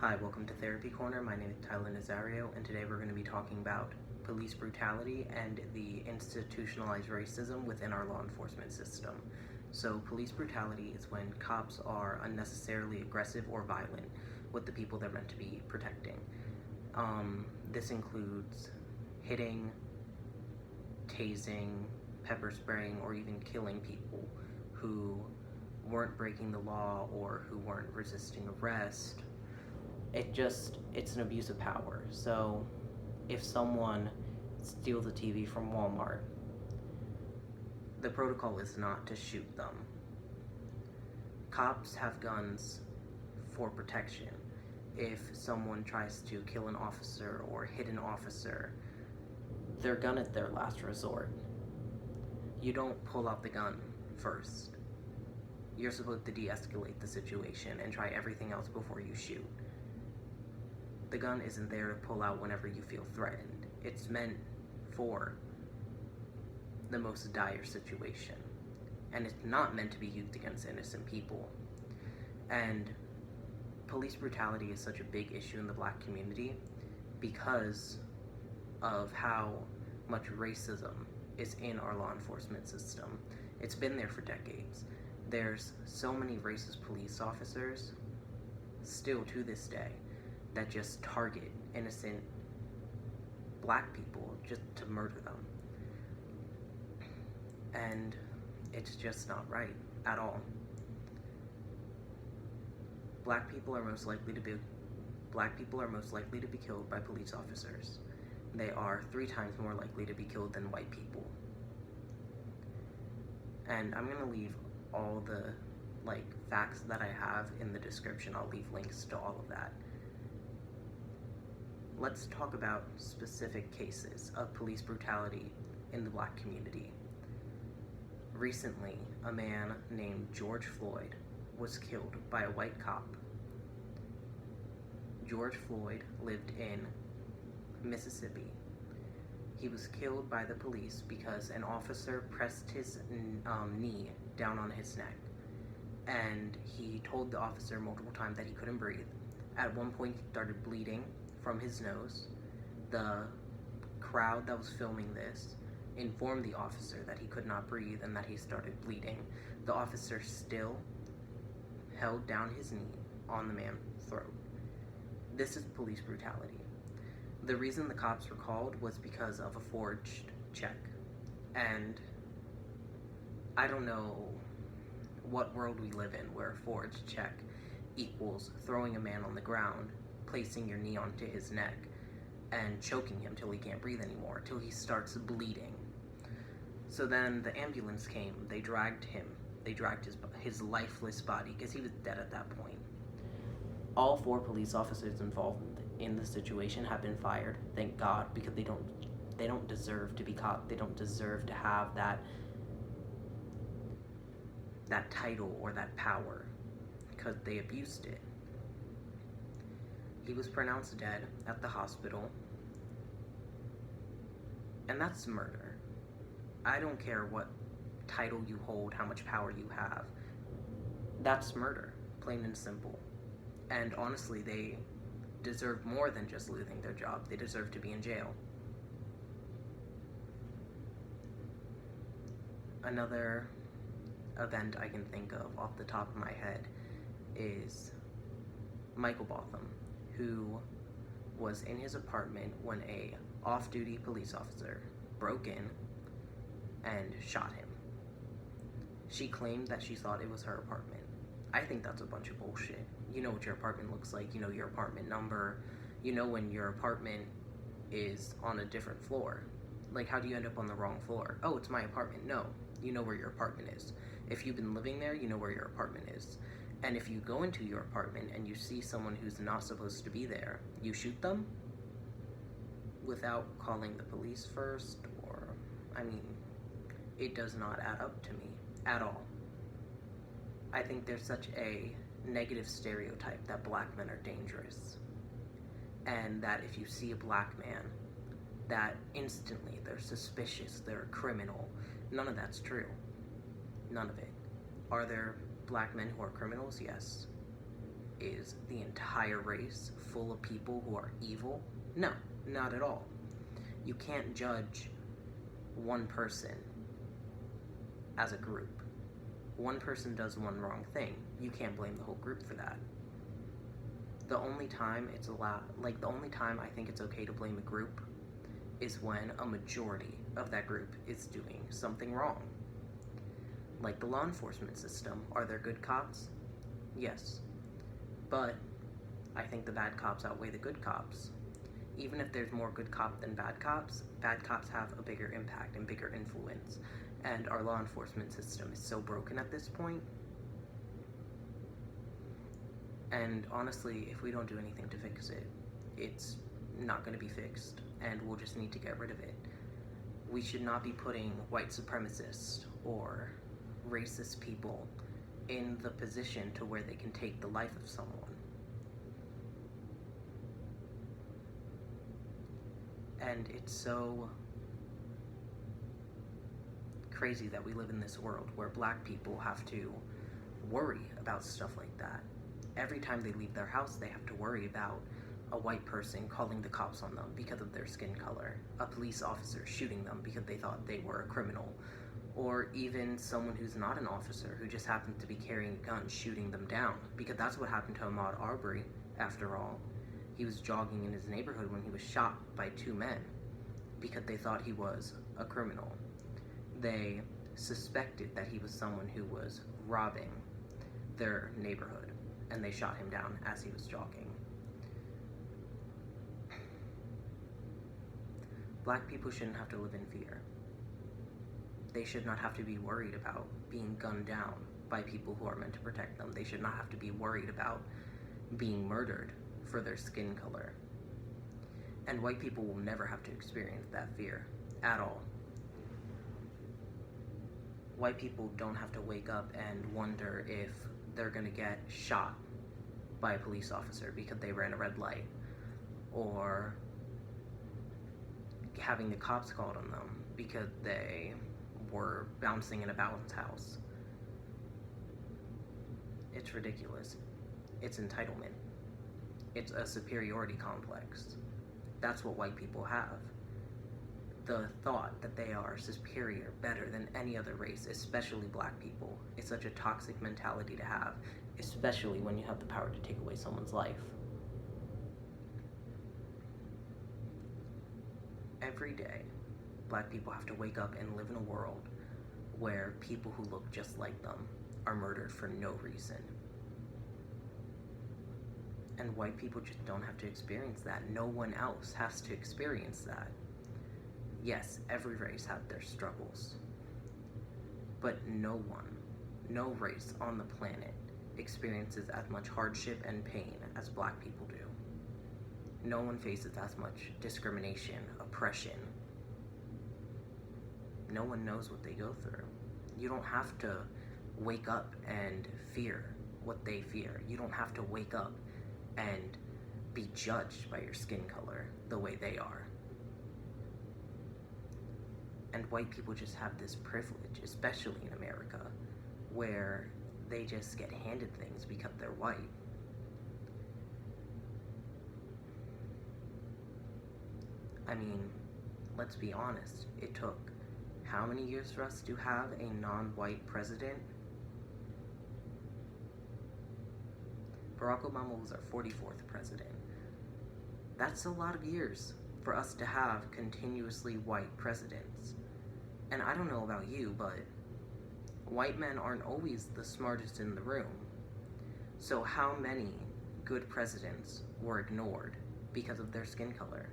Hi, welcome to Therapy Corner. My name is Tyler Nazario, and today we're going to be talking about police brutality and the institutionalized racism within our law enforcement system. So, police brutality is when cops are unnecessarily aggressive or violent with the people they're meant to be protecting. This includes hitting, tasing, pepper spraying, or even killing people who weren't breaking the law or who weren't resisting arrest. It's an abuse of power. So if someone steals a TV from Walmart, the protocol is not to shoot them. Cops have guns for protection. If someone tries to kill an officer or hit an officer, their gun at their last resort. You don't pull out the gun first. You're supposed to de-escalate the situation and try everything else before you shoot. The gun isn't there to pull out whenever you feel threatened. It's meant for the most dire situation. And it's not meant to be used against innocent people. And police brutality is such a big issue in the Black community because of how much racism is in our law enforcement system. It's been there for decades. There's so many racist police officers still to this day that just target innocent Black people just to murder them. And it's just not right at all. Black people are most likely to be killed by police officers. They are 3 times more likely to be killed than white people. And I'm gonna leave all the facts that I have in the description. I'll leave links to all of that. Let's talk about specific cases of police brutality in the Black community. Recently, a man named George Floyd was killed by a white cop. George Floyd lived in Mississippi. He was killed by the police because an officer pressed his knee down on his neck, and he told the officer multiple times that he couldn't breathe. At one point, he started bleeding from his nose. The crowd that was filming this informed the officer that he could not breathe and that he started bleeding. The officer still held down his knee on the man's throat. This is police brutality. The reason the cops were called was because of a forged check. And I don't know what world we live in where a forged check equals throwing a man on the ground, placing your knee onto his neck, and choking him till he can't breathe anymore, till he starts bleeding. So then the ambulance came, they dragged him, his lifeless body, because he was dead at that point. All 4 police officers involved in the situation have been fired, thank God, because they don't deserve to be caught. They don't deserve to have that title or that power, because they abused it. He was pronounced dead at the hospital, and that's murder. I don't care what title you hold, how much power you have. That's murder, plain and simple. And honestly, they deserve more than just losing their job. They deserve to be in jail. Another event I can think of off the top of my head is Michael Botham, who was in his apartment when a off-duty police officer broke in and shot him. She claimed that she thought it was her apartment. I think that's a bunch of bullshit. You know what your apartment looks like, you know your apartment number, you know when your apartment is on a different floor. Like, how do you end up on the wrong floor? Oh, it's my apartment. No, you know where your apartment is. If you've been living there, you know where your apartment is. And if you go into your apartment and you see someone who's not supposed to be there, you shoot them without calling the police first, or, it does not add up to me at all. I think there's such a negative stereotype that Black men are dangerous, and that if you see a Black man, that instantly they're suspicious, they're a criminal. None of that's true. None of it. Are there Black men who are criminals? Yes. is the entire race full of people who are evil? No, not at all. You can't judge one person as a group. One person does one wrong thing. You can't blame the whole group for that. The only time I think it's okay to blame a group is when a majority of that group is doing something wrong. Like the law enforcement system. Are there good cops? Yes. But I think the bad cops outweigh the good cops. Even if there's more good cops than bad cops have a bigger impact and bigger influence. And our law enforcement system is so broken at this point. And honestly, if we don't do anything to fix it, it's not going to be fixed, and we'll just need to get rid of it. We should not be putting white supremacists or racist people in the position to where they can take the life of someone. And it's so crazy that we live in this world where black people have to worry about stuff like that. Every time they leave their house, they have to worry about a white person calling the cops on them because of their skin color, a police officer shooting them because they thought they were a criminal, or even someone who's not an officer who just happens to be carrying a gun shooting them down, because that's what happened to Ahmaud Arbery, after all. He was jogging in his neighborhood when he was shot by two men because they thought he was a criminal. They suspected that he was someone who was robbing their neighborhood, and they shot him down as he was jogging. Black people shouldn't have to live in fear. They should not have to be worried about being gunned down by people who are meant to protect them. They should not have to be worried about being murdered for their skin color. And white people will never have to experience that fear at all. White people don't have to wake up and wonder if they're gonna get shot by a police officer because they ran a red light, or having the cops called on them because they were bouncing in a bounce house. It's ridiculous. It's entitlement. It's a superiority complex. That's what white people have. The thought that they are superior, better than any other race, especially black people, is such a toxic mentality to have, especially when you have the power to take away someone's life. Every day, black people have to wake up and live in a world where people who look just like them are murdered for no reason. And white people just don't have to experience that. No one else has to experience that. Yes, every race had their struggles, but no race on the planet experiences as much hardship and pain as black people do. No one faces as much discrimination, oppression. No one knows what they go through. You don't have to wake up and fear what they fear. You don't have to wake up and be judged by your skin color the way they are. And white people just have this privilege, especially in America, where they just get handed things because they're white. I mean, let's be honest, it took how many years for us to have a non-white president? Barack Obama was our 44th president. That's a lot of years for us to have continuously white presidents. And I don't know about you, but white men aren't always the smartest in the room. So how many good presidents were ignored because of their skin color?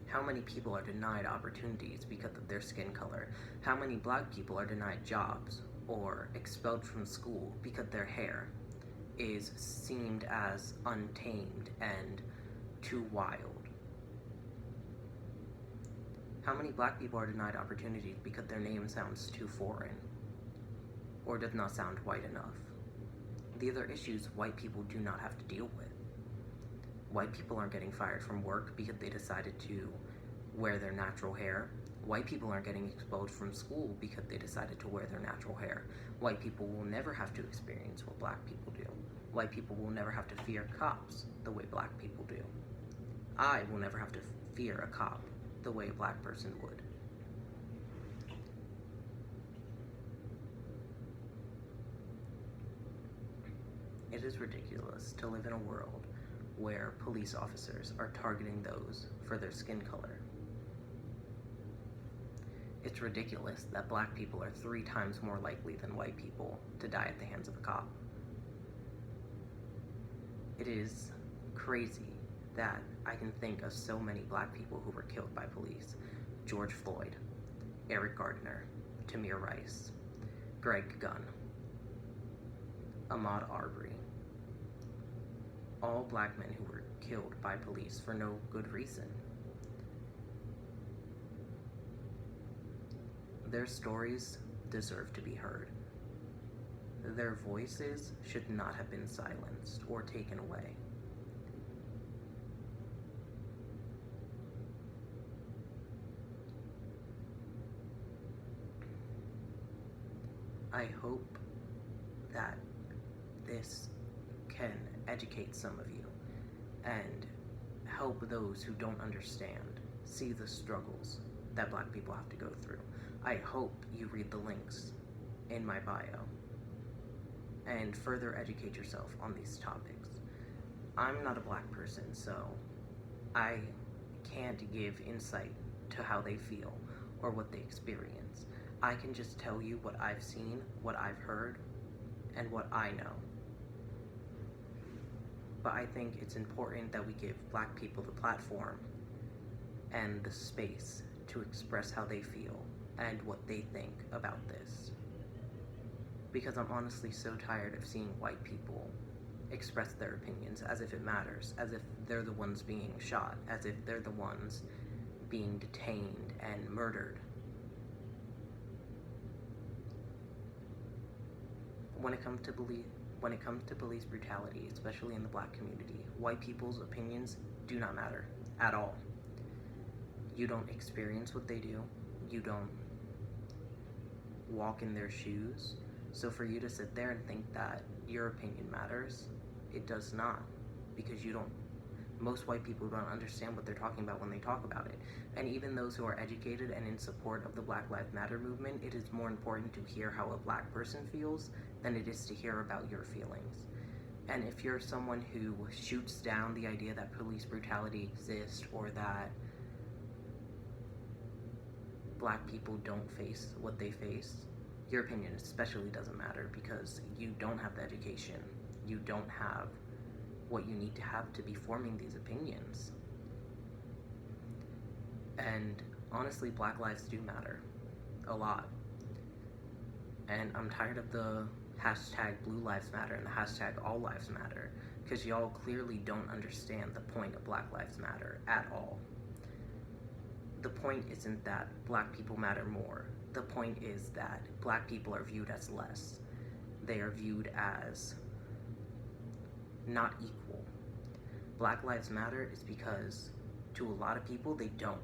How many people are denied opportunities because of their skin color? How many black people are denied jobs or expelled from school because their hair is seen as untamed and too wild? How many black people are denied opportunities because their name sounds too foreign or does not sound white enough? These are issues white people do not have to deal with. White people aren't getting fired from work because they decided to wear their natural hair White people aren't getting expelled from school because they decided to wear their natural hair. White people will never have to experience what black people do. White people will never have to fear cops the way black people do. I will never have to fear a cop the way a black person would. It is ridiculous to live in a world where police officers are targeting those for their skin color. It's ridiculous that black people are 3 times more likely than white people to die at the hands of a cop. It is crazy that I can think of so many black people who were killed by police. George Floyd, Eric Gardner, Tamir Rice, Greg Gunn, Ahmaud Arbery. All black men who were killed by police for no good reason. Their stories deserve to be heard. Their voices should not have been silenced or taken away. I hope that this can educate some of you and help those who don't understand see the struggles that black people have to go through. I hope you read the links in my bio and further educate yourself on these topics. I'm not a black person, so I can't give insight to how they feel or what they experience. I can just tell you what I've seen, what I've heard, and what I know. But I think it's important that we give black people the platform and the space to express how they feel and what they think about this. Because I'm honestly so tired of seeing white people express their opinions as if it matters, as if they're the ones being shot, as if they're the ones being detained and murdered. When it comes to police brutality, especially in the black community, white people's opinions do not matter at all. You don't experience what they do. You don't walk in their shoes. So for you to sit there and think that your opinion matters, it does not, because most white people don't understand what they're talking about when they talk about it. And even those who are educated and in support of the Black Lives Matter movement, it is more important to hear how a black person feels than it is to hear about your feelings. And if you're someone who shoots down the idea that police brutality exists or that black people don't face what they face, your opinion especially doesn't matter, because you don't have the education. You don't have what you need to have to be forming these opinions. And honestly, black lives do matter a lot. And I'm tired of the hashtag Blue Lives Matter and the hashtag All Lives Matter, because y'all clearly don't understand the point of Black Lives Matter at all. The point isn't that black people matter more. The point is that black people are viewed as less. They are viewed as not equal. Black Lives Matter is because to a lot of people they don't.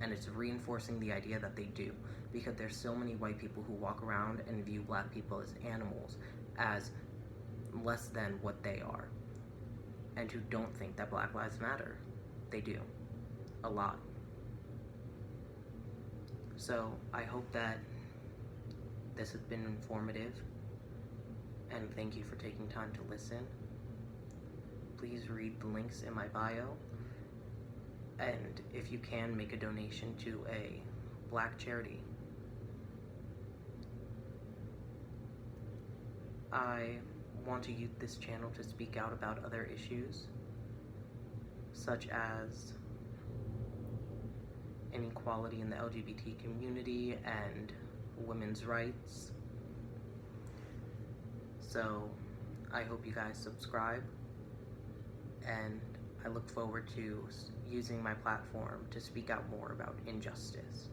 And it's reinforcing the idea that they do, because there's so many white people who walk around and view black people as animals, as less than what they are, and who don't think that Black Lives Matter. They do. A lot. So I hope that this has been informative, and thank you for taking time to listen. Please read the links in my bio, and if you can, make a donation to a black charity. I want to use this channel to speak out about other issues, such as inequality in the LGBT community and women's rights. So I hope you guys subscribe, and I look forward to using my platform to speak out more about injustice.